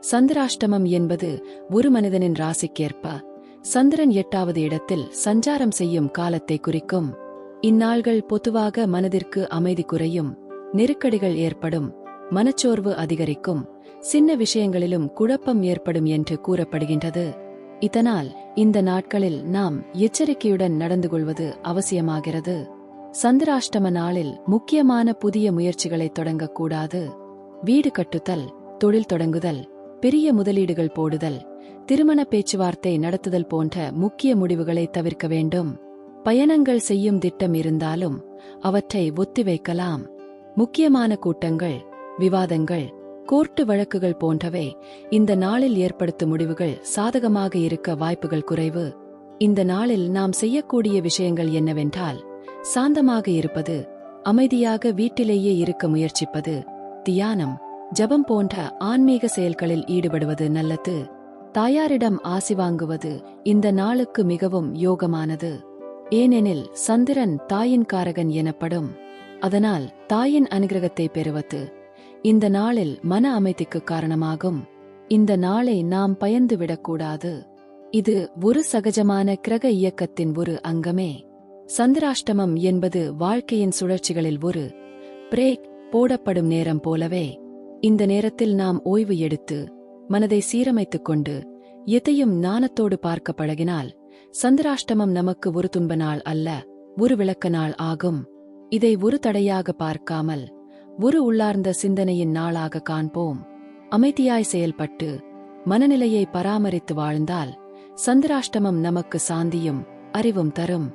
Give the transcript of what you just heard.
சந்திராஷ்டமம் என்பது ஒரு மனிதனின் ராசிக்கேற்ப சந்திரன் 8வது இடத்தில் சஞ்சாரம் செய்யும் காலத்தை குறிக்கும். இந்நாள்கள் பொதுவாக மனதிற்கு அமைதி குறையும், நெருக்கடிகள் ஏற்படும், மனச்சோர்வு அதிகரிக்கும், சின்ன விஷயங்களிலும் குழப்பம் ஏற்படும் என்று கூறப்படுகின்றது. இதனால் இந்த நாட்களில் நாம் எச்சரிக்கையுடன் நடந்து கொள்வது அவசியமாகிறது. சந்திராஷ்டம நாளில் முக்கியமான புதிய முயற்சிகளை தொடங்கக்கூடாது. வீடு கட்டுதல், தொழில் தொடங்குதல், பெரிய முதலீடுகள் போடுதல், திருமண பேச்சுவார்த்தை நடத்துதல் போன்ற முக்கிய முடிவுகளை தவிர்க்க வேண்டும். பயணங்கள் செய்யும் திட்டம் இருந்தாலும் அவற்றை ஒத்திவைக்கலாம். முக்கியமான கூட்டங்கள், விவாதங்கள், கோர்ட்டு வழக்குகள் போன்றவை இந்த நாளில் ஏற்படுத்தும் முடிவுகள் சாதகமாக இருக்க வாய்ப்புகள் குறைவு. இந்த நாளில் நாம் செய்யக்கூடிய விஷயங்கள் என்னவென்றால், சாந்தமாக இருப்பது, அமைதியாக வீட்டிலேயே இருக்க முயற்சிப்பது, தியானம், ஜபம் போன்ற ஆன்மீக செயல்களில் ஈடுபடுவது நல்லது. தாயாரிடம் ஆசி வாங்குவது இந்த நாளுக்கு மிகவும் யோகமானது. ஏனெனில் சந்திரன் தாயின் காரகன் எனப்படும். அதனால் தாயின் அனுகிரகத்தை பெறுவது இந்த நாளில் மன அமைதிக்கு காரணமாகும். இந்த நாளை நாம் பயந்து விடக்கூடாது. இது ஒரு சகஜமான கிரக இயக்கத்தின் ஒரு அங்கமே. சந்திராஷ்டமம் என்பது வாழ்க்கையின் சுழற்சிகளில் ஒரு பிரேக் போடப்படும் நேரம் போலவே. இந்த நேரத்தில் நாம் ஓய்வு எடுத்து மனதை சீரமைத்துக் கொண்டு எதையும் ஞானத்தோடு பார்க்க பழகினால் சந்திராஷ்டமம் நமக்கு ஒரு துன்ப நாள் அல்ல, ஒரு விளக்க நாள் ஆகும். இதை ஒரு தடையாக பார்க்காமல் ஒரு உள்ளார்ந்த சிந்தனையின் நாளாக காண்போம். அமைதியாய் செயல்பட்டு மனநிலையை பராமரித்து வாழ்ந்தால் சந்திராஷ்டமம் நமக்கு சாந்தியும் அறிவும் தரும்.